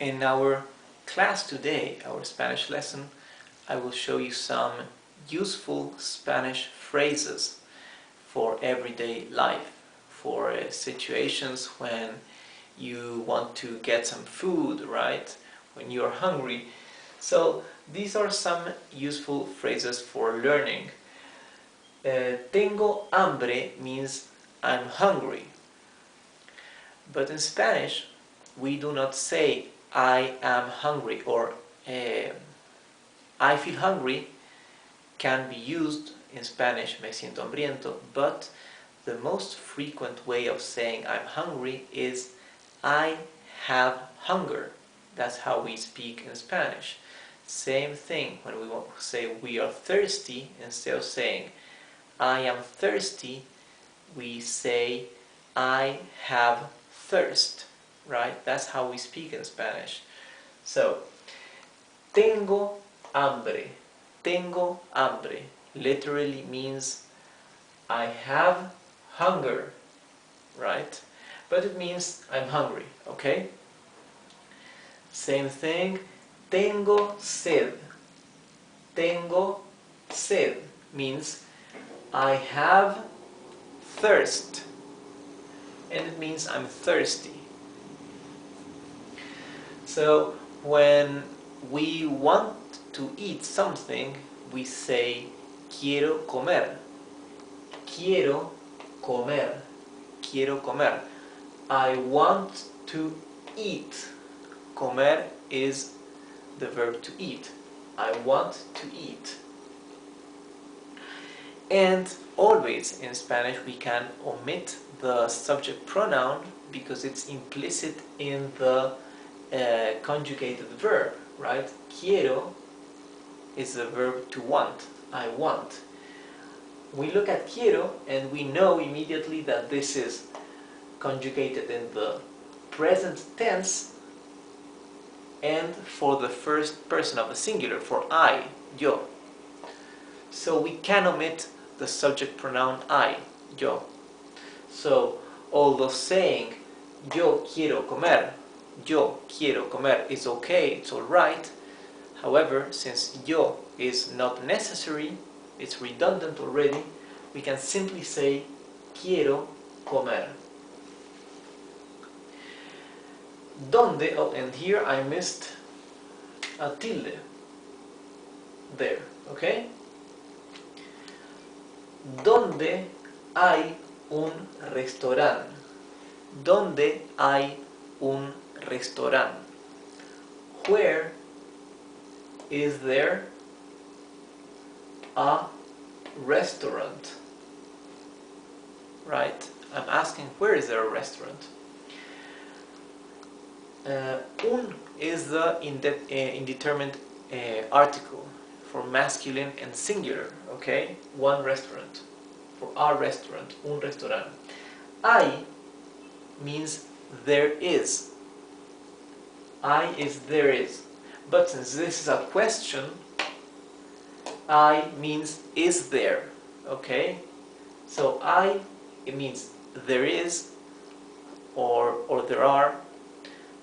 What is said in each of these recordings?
In our class today, our Spanish lesson, I will show you some useful Spanish phrases for everyday life, for situations when you want to get some food, right? When you're hungry. So these are some useful phrases for learning. Tengo hambre means I'm hungry. But in Spanish, we do not say I am hungry or I feel hungry can be used in Spanish, me siento hambriento, but the most frequent way of saying I'm hungry is I have hunger. That's how we speak in Spanish. Same thing when we want to say we are thirsty, instead of saying I am thirsty, we say I have thirst, right? That's how we speak in Spanish. So, tengo hambre. Tengo hambre literally means I have hunger, right? But it means I'm hungry, okay? Same thing, tengo sed. Tengo sed means I have thirst, and it means I'm thirsty. So when we want to eat something, we say quiero comer. Quiero comer. Quiero comer. I want to eat. Comer is the verb to eat. I want to eat. And always in Spanish we can omit the subject pronoun because it's implicit in the conjugated verb, right? Quiero is the verb to want. I want. We look at quiero and we know immediately that this is conjugated in the present tense and for the first person of the singular, for I, yo. So we can omit the subject pronoun I, yo. So although saying yo quiero comer is okay, it's alright. However, since yo is not necessary, it's redundant already, we can simply say quiero comer. ¿Dónde? Oh, and here I missed a tilde. There, okay? ¿Dónde hay un restaurante? ¿Dónde hay un restaurante? Where is there a restaurant? Right? I'm asking, where is there a restaurant? Un is the indeterminate article for masculine and singular, okay? One restaurant. For our restaurant, un restaurant. Hay means there is. I is there is. But since this is a question, I means is there, okay? So I, it means there is or there are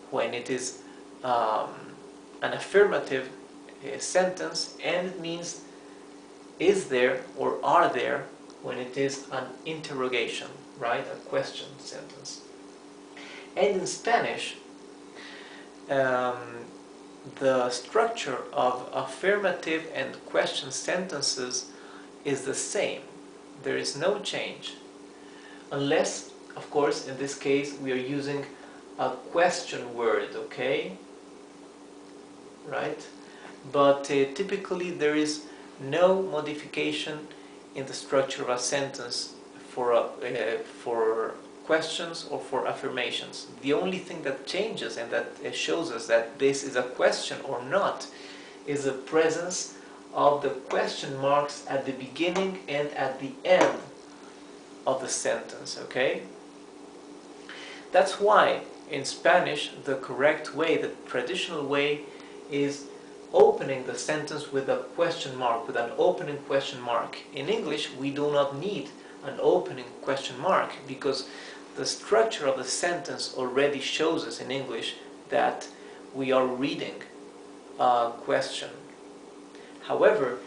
when it is an affirmative sentence, and it means is there or are there when it is an interrogation, right? A question sentence. And in Spanish, the structure of affirmative and question sentences is the same. There is no change. Unless, of course, in this case, we are using a question word, okay? Right? But typically there is no modification in the structure of a sentence for questions or for affirmations. The only thing that changes and that shows us that this is a question or not is the presence of the question marks at the beginning and at the end of the sentence, okay? That's why in Spanish the correct way, the traditional way, is opening the sentence with a question mark, with an opening question mark. In English we do not need an opening question mark because the structure of the sentence already shows us in English that we are reading a question. However,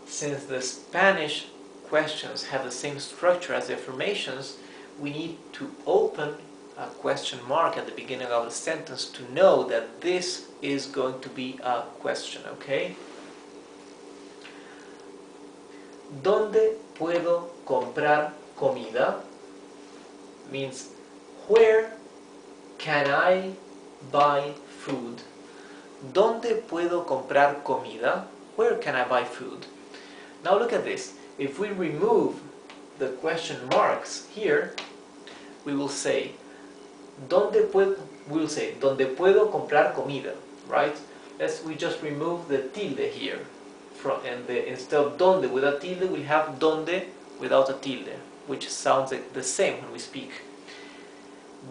since the Spanish questions have the same structure as the affirmations, we need to open a question mark at the beginning of the sentence to know that this is going to be a question, okay? ¿Dónde puedo comprar comida? Means, where can I buy food? ¿Dónde puedo comprar comida? Where can I buy food? Now look at this. If we remove the question marks here, we will say, ¿dónde puedo comprar comida? Right? We just remove the tilde here. Instead of donde with a tilde, we have donde without a tilde, which sounds like the same when we speak.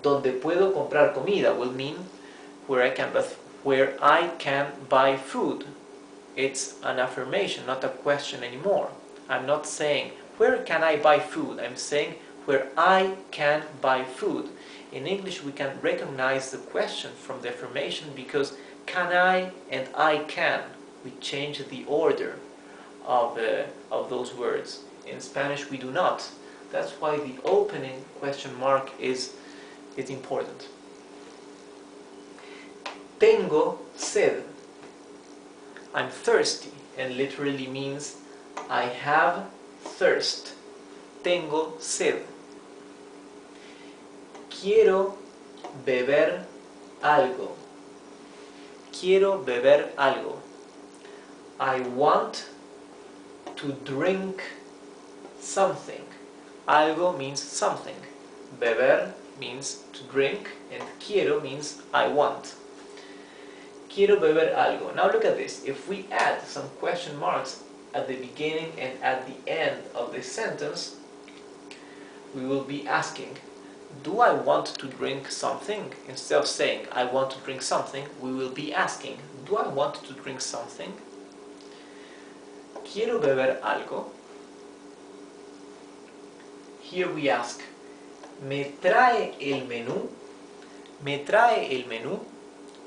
Donde puedo comprar comida will mean where I can buy food. It's an affirmation, not a question anymore. I'm not saying where can I buy food. I'm saying where I can buy food. In English, we can recognize the question from the affirmation because can I and I can. We change the order of those words. In Spanish, we do not. That's why the opening question mark is important. Tengo sed. I'm thirsty, and literally means I have thirst. Tengo sed. Quiero beber algo. Quiero beber algo. I want to drink something. Algo means something. Beber means to drink, and quiero means I want. Quiero beber algo. Now look at this. If we add some question marks at the beginning and at the end of this sentence, we will be asking, do I want to drink something? Instead of saying, I want to drink something, we will be asking, do I want to drink something? Quiero beber algo. Here we ask, ¿me trae el menú? ¿Me trae el menú?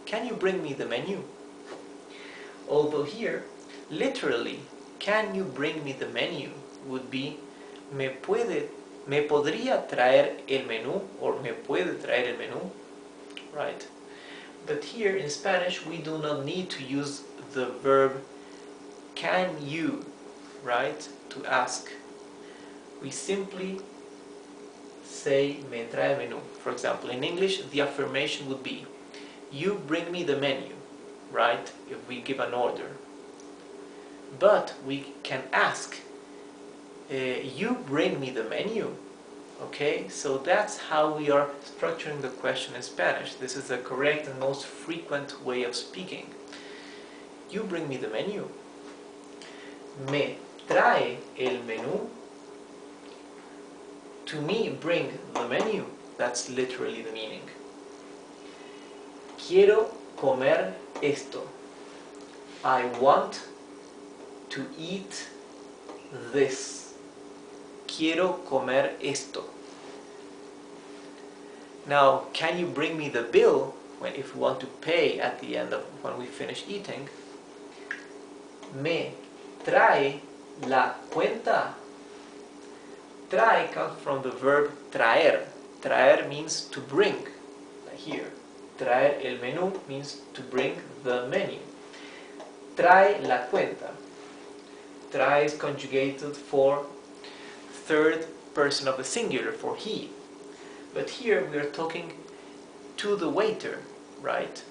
Can you bring me the menu? Although here, literally, can you bring me the menu would be, ¿me podría traer el menú? Or ¿me puede traer el menú? Right? But here in Spanish, we do not need to use the verb can you, right, to ask. We simply say me trae el menú. For example, in English, the affirmation would be, you bring me the menu, right, if we give an order. But we can ask, you bring me the menu. Okay, so that's how we are structuring the question in Spanish. This is the correct and most frequent way of speaking. You bring me the menu. Me trae el menú. To me, bring the menu. That's literally the meaning. Quiero comer esto. I want to eat this. Quiero comer esto. Now, can you bring me the bill if we want to pay at the end of when we finish eating? Me trae la cuenta. Trae comes from the verb traer. Traer means to bring, like here. Traer el menú means to bring the menu. Trae la cuenta. Trae is conjugated for third person of the singular, for he. But here we are talking to the waiter, right?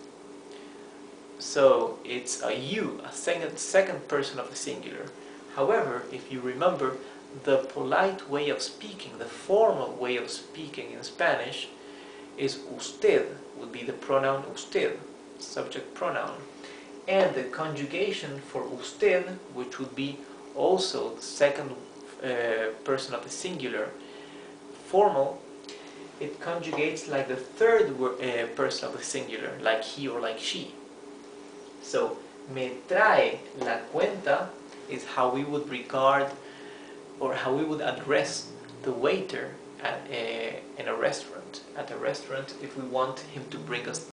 So it's a you, a second person of the singular. However, if you remember, the polite way of speaking, the formal way of speaking in Spanish is usted, would be the pronoun usted, subject pronoun. And the conjugation for usted, which would be also the second person of the singular, formal, it conjugates like the third person of the singular, like he or like she. So, me trae la cuenta is how we would regard or how we would address the waiter in a restaurant. At a restaurant, if we want him to bring us